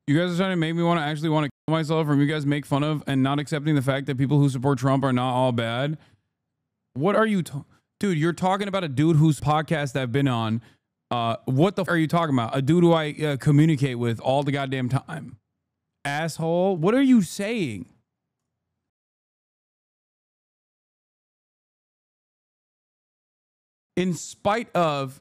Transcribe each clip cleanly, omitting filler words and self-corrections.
You guys are trying to make me want to actually want to kill myself from you guys make fun of and not accepting the fact that people who support Trump are not all bad. What are you, dude? You're talking about a dude whose podcast I've been on. What the f are you talking about? A dude who I communicate with all the goddamn time. Asshole. What are you saying? In spite of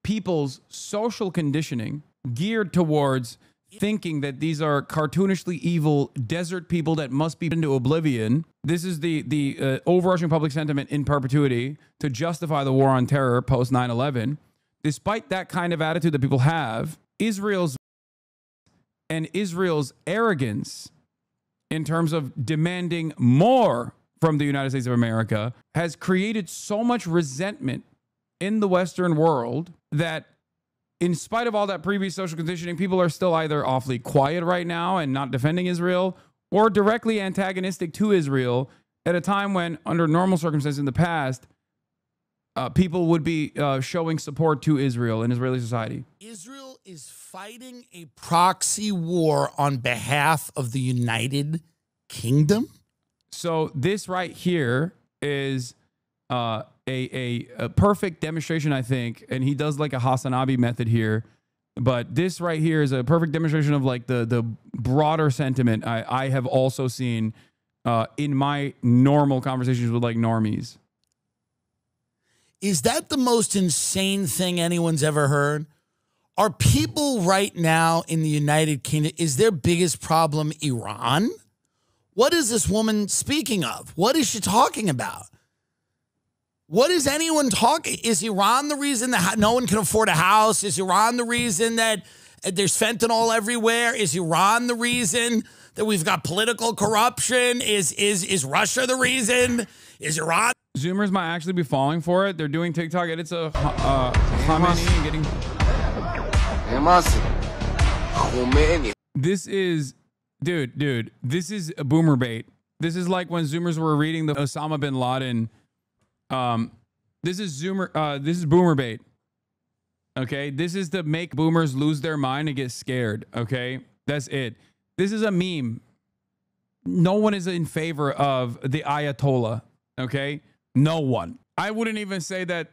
people's social conditioning geared towards thinking that these are cartoonishly evil desert people that must be into oblivion. This is the overarching public sentiment in perpetuity to justify the war on terror post 9/11. Despite that kind of attitude that people have, Israel's arrogance in terms of demanding more from the United States of America has created so much resentment in the Western world that in spite of all that previous social conditioning, people are still either awfully quiet right now and not defending Israel or directly antagonistic to Israel at a time when, under normal circumstances in the past, people would be showing support to Israel and Israeli society. Israel is fighting a proxy war on behalf of the United Kingdom? So this right here is a perfect demonstration, I think, and he does like a Hasan method here, but this right here is a perfect demonstration of like the broader sentiment I have also seen in my normal conversations with like normies. Is that the most insane thing anyone's ever heard? Are people right now in the United Kingdom, is their biggest problem Iran? What is this woman speaking of? What is she talking about? What is anyone talking? Is Iran the reason that no one can afford a house? Is Iran the reason that there's fentanyl everywhere? Is Iran the reason that we've got political corruption? Is Russia the reason? Is Iran? Zoomers might actually be falling for it. They're doing TikTok edits of Khamenei and getting... This is... Dude, this is a boomer bait. This is like when Zoomers were reading the Osama bin Laden. This is boomer bait. Okay, this is to make boomers lose their mind and get scared. Okay, that's it. This is a meme. No one is in favor of the Ayatollah. Okay, no one. I wouldn't even say that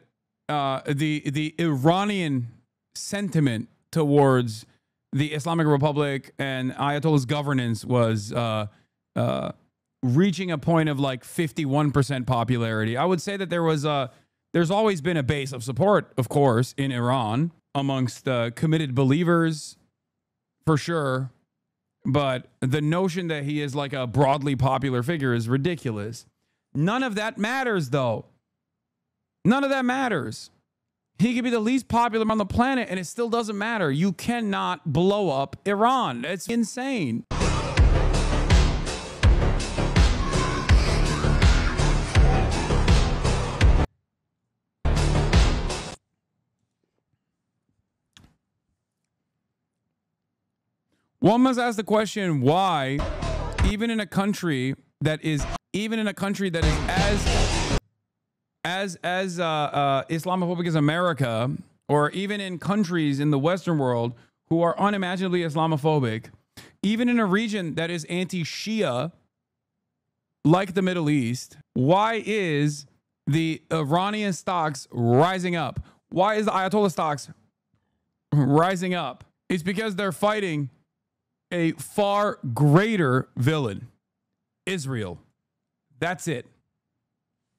the Iranian sentiment towards the Islamic Republic and Ayatollah's governance was reaching a point of like 51% popularity. I would say that there's always been a base of support, of course, in Iran amongst committed believers, for sure. But the notion that he is like a broadly popular figure is ridiculous. None of that matters, though. None of that matters. He could be the least popular on the planet, and it still doesn't matter. You cannot blow up Iran. It's insane. One must ask the question, why, even in a country that is as Islamophobic as America, or even in countries in the Western world who are unimaginably Islamophobic, even in a region that is anti-Shia, like the Middle East, why is the Iranian stocks rising up? Why is the Ayatollah stocks rising up? It's because they're fighting a far greater villain, Israel. That's it.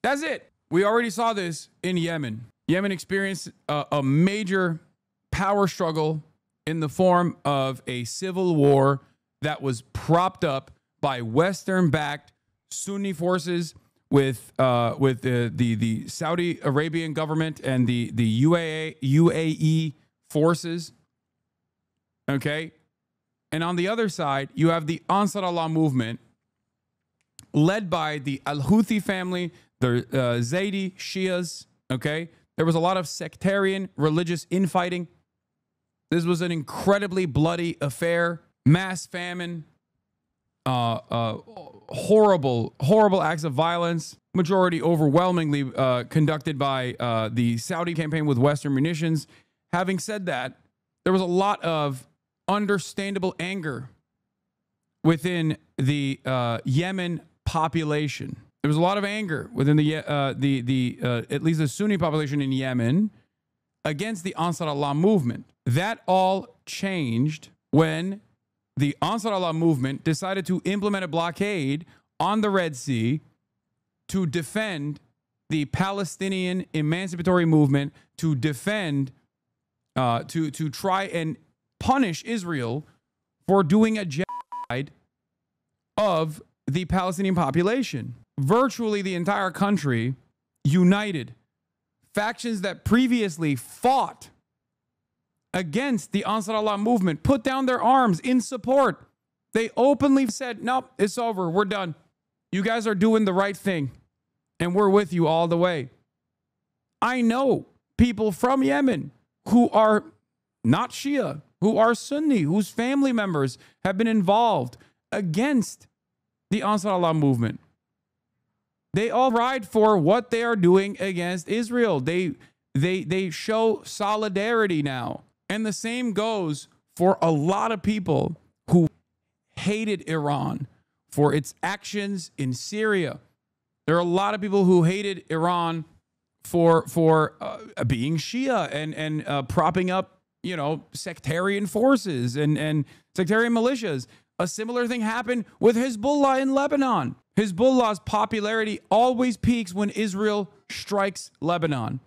That's it. We already saw this in Yemen. Yemen experienced a major power struggle in the form of a civil war that was propped up by Western-backed Sunni forces with the Saudi Arabian government and the UAE forces. Okay? And on the other side, you have the Ansar Allah movement led by the Al-Houthi family, the Zaydi Shias, okay? There was a lot of sectarian religious infighting. This was an incredibly bloody affair, mass famine, horrible acts of violence, majority overwhelmingly conducted by the Saudi campaign with Western munitions. Having said that, there was a lot of understandable anger within the Yemen population. There was a lot of anger within the at least the Sunni population in Yemen against the Ansar Allah movement. That all changed when the Ansar Allah movement decided to implement a blockade on the Red Sea to defend the Palestinian emancipatory movement, to defend, to try and punish Israel for doing a genocide of the Palestinian population. Virtually the entire country united. Factions that previously fought against the Ansar Allah movement put down their arms in support. They openly said, nope, it's over. We're done. You guys are doing the right thing, and we're with you all the way. I know people from Yemen who are not Shia, who are Sunni, whose family members have been involved against the Ansar Allah movement. They all ride for what they are doing against Israel. They show solidarity now. And the same goes for a lot of people who hated Iran for its actions in Syria. There are a lot of people who hated Iran for being Shia and propping up, sectarian forces and sectarian militias. A similar thing happened with Hezbollah in Lebanon. Hezbollah's popularity always peaks when Israel strikes Lebanon.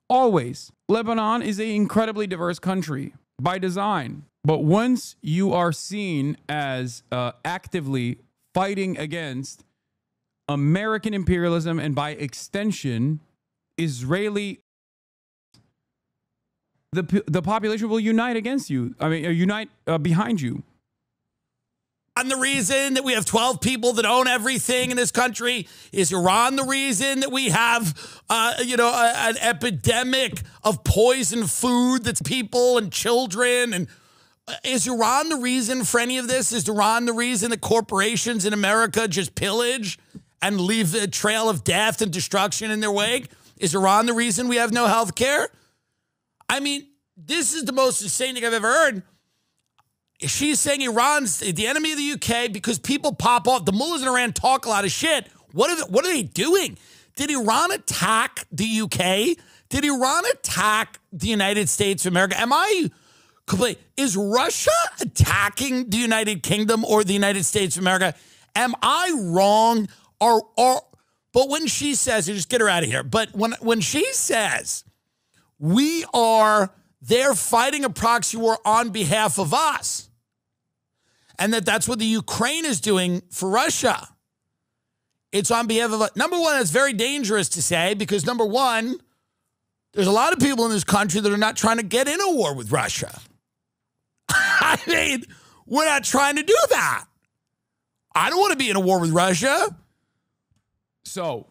Always. Lebanon is an incredibly diverse country by design. But once you are seen as actively fighting against American imperialism and by extension, Israeli, the population will unite against you. Unite behind you. And the reason that we have 12 people that own everything in this country? Is Iran the reason that we have, an epidemic of poisoned food that's people and children? And is Iran the reason for any of this? Is Iran the reason that corporations in America just pillage and leave a trail of death and destruction in their wake? Is Iran the reason we have no health care? I mean, this is the most insane thing I've ever heard. She's saying Iran's the enemy of the UK because people pop off. The mullahs in Iran talk a lot of shit. What are they doing? Did Iran attack the UK? Did Iran attack the United States of America? Is Russia attacking the United Kingdom or the United States of America? Am I wrong? But when she says, just get her out of here. But when she says they're fighting a proxy war on behalf of us, and that's what the Ukraine is doing for Russia. It's on behalf of us. Number one, it's very dangerous to say because, number one, there's a lot of people in this country that are not trying to get in a war with Russia. I mean, we're not trying to do that. I don't want to be in a war with Russia. So,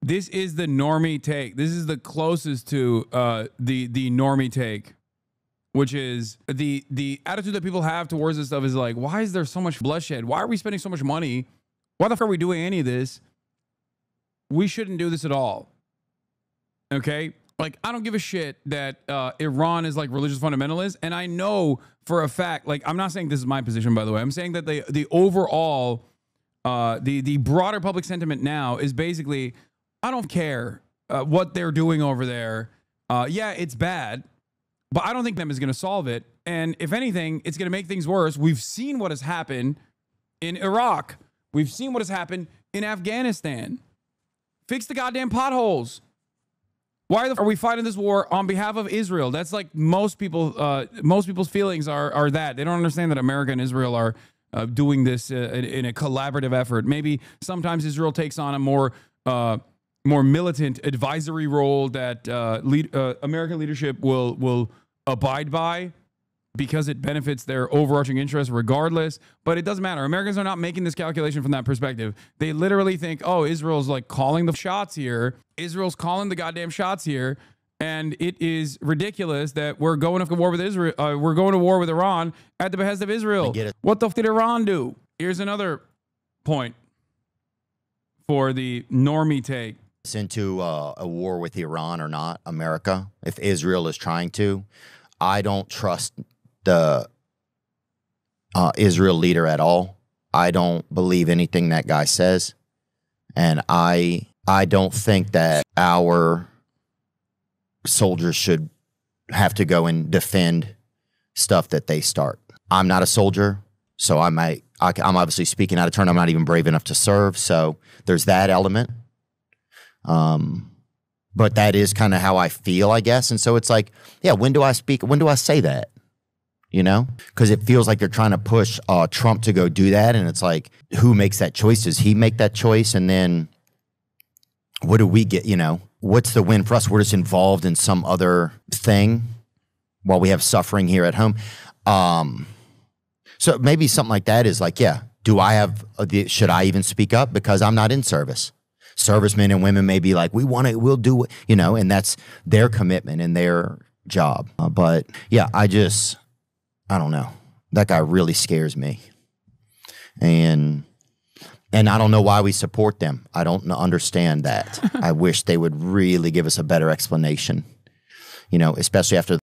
this is the normie take. This is the closest to the normie take, which is the attitude that people have towards this stuff is like, why is there so much bloodshed? Why are we spending so much money? Why the fuck are we doing any of this? We shouldn't do this at all. Okay? Like, I don't give a shit that Iran is like religious fundamentalists. And I know for a fact, like, I'm not saying this is my position, by the way. I'm saying that the overall, the broader public sentiment now is basically, I don't care what they're doing over there. Yeah, it's bad, but I don't think them is going to solve it. And if anything, it's going to make things worse. We've seen what has happened in Iraq. We've seen what has happened in Afghanistan. Fix the goddamn potholes. Why are we fighting this war on behalf of Israel? That's like most people's feelings are that. They don't understand that America and Israel are doing this in a collaborative effort. Maybe sometimes Israel takes on a more militant advisory role that American leadership will abide by because it benefits their overarching interests regardless. But it doesn't matter. Americans are not making this calculation from that perspective. They literally think, oh, Israel's like calling the shots here. Israel's calling the goddamn shots here. And it is ridiculous that we're going to war with Israel. We're going to war with Iran at the behest of Israel. What the f did Iran do? Here's another point for the normie take. Into a war with Iran or not, America, if Israel is trying to. I don't trust the Israel leader at all. I don't believe anything that guy says. And I don't think that our soldiers should have to go and defend stuff that they start. I'm not a soldier, so I'm obviously speaking out of turn. I'm not even brave enough to serve, so there's that element. But that is kind of how I feel, I guess. And so it's like, yeah, when do I speak? When do I say that? You know, because it feels like they're trying to push Trump to go do that. And it's like, who makes that choice? Does he make that choice? And then what do we get? You know, what's the win for us? We're just involved in some other thing while we have suffering here at home. So maybe something like that is like, yeah, should I even speak up? Because I'm not in service. Servicemen and women may be like, we'll do it, you know, and that's their commitment and their job. But yeah, I don't know. That guy really scares me. And I don't know why we support them. I don't understand that. I wish they would really give us a better explanation, you know, especially after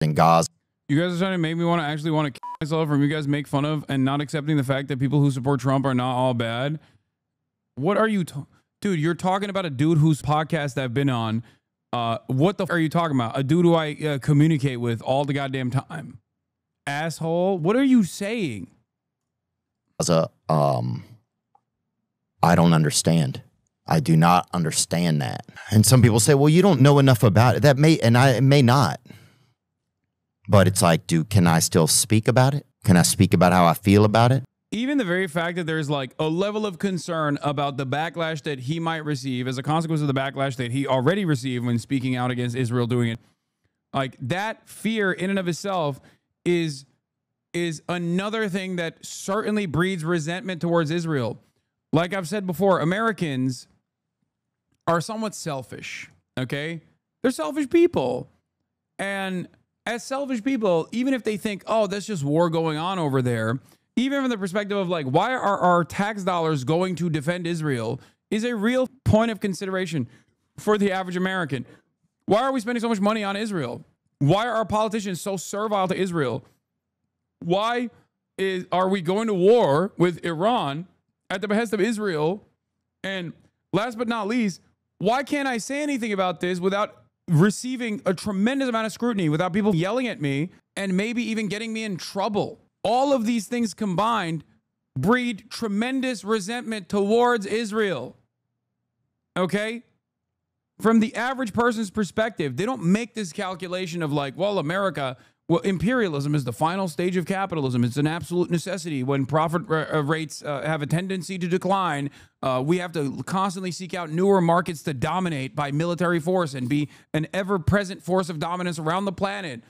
in Gaza. You guys are trying to make me want to kill myself from you guys make fun of and not accepting the fact that people who support Trump are not all bad. What are you dude, you're talking about a dude whose podcast I've been on. What the f are you talking about? A dude who I communicate with all the goddamn time. Asshole. What are you saying? I don't understand. I do not understand that. And some people say, well, you don't know enough about it. It may not. But it's like, can I still speak about it? Can I speak about how I feel about it? Even the very fact that there's like a level of concern about the backlash that he might receive as a consequence of the backlash that he already received when speaking out against Israel doing it. Like that fear in and of itself is another thing that certainly breeds resentment towards Israel. Like I've said before, Americans are somewhat selfish, okay? They're selfish people. And as selfish people, even if they think, oh, that's just war going on over there, even from the perspective of like, why are our tax dollars going to defend Israel is a real point of consideration for the average American. Why are we spending so much money on Israel? Why are our politicians so servile to Israel? Why are we going to war with Iran at the behest of Israel? And last but not least, why can't I say anything about this without receiving a tremendous amount of scrutiny, without people yelling at me and maybe even getting me in trouble? All of these things combined breed tremendous resentment towards Israel. Okay? From the average person's perspective, they don't make this calculation of like, well, imperialism is the final stage of capitalism. It's an absolute necessity. When profit rates have a tendency to decline, we have to constantly seek out newer markets to dominate by military force and be an ever-present force of dominance around the planet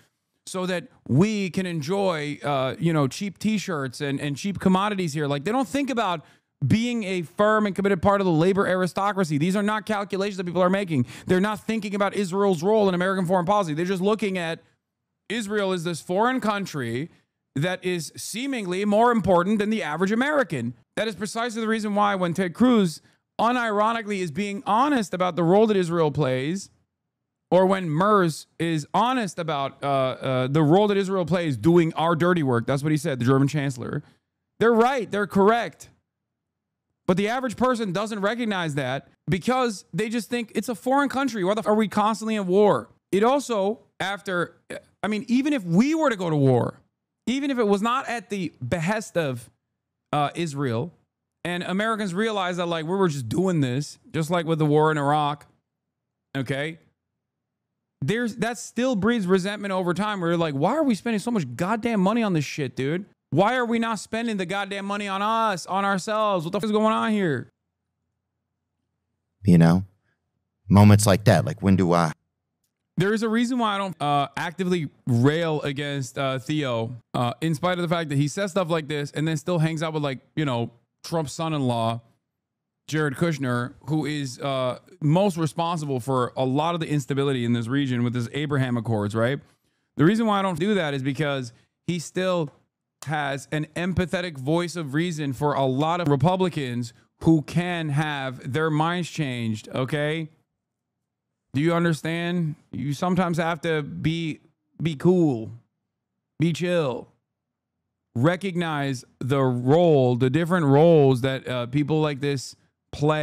so that we can enjoy, cheap T-shirts and cheap commodities here. Like, they don't think about being a firm and committed part of the labor aristocracy. These are not calculations that people are making. They're not thinking about Israel's role in American foreign policy. They're just looking at Israel as this foreign country that is seemingly more important than the average American. That is precisely the reason why when Ted Cruz unironically is being honest about the role that Israel plays, or when Merz is honest about the role that Israel plays doing our dirty work, that's what he said, the German chancellor. They're right. They're correct. But the average person doesn't recognize that because they just think it's a foreign country. Why the f are we constantly in war? It also, even if we were to go to war, even if it was not at the behest of Israel, and Americans realize that like we were just doing this, just like with the war in Iraq, okay? That still breeds resentment over time. Where you're like, why are we spending so much goddamn money on this shit, dude? Why are we not spending the goddamn money on us, on ourselves? What the f is going on here? You know, moments like that, like when do I? There is a reason why I don't actively rail against Theo, in spite of the fact that he says stuff like this and then still hangs out with like, Trump's son-in-law, Jared Kushner, who is most responsible for a lot of the instability in this region with his Abraham Accords, right? The reason why I don't do that is because he still has an empathetic voice of reason for a lot of Republicans who can have their minds changed, okay? Do you understand? You sometimes have to be be cool, be chill. Recognize the different roles that people like this play.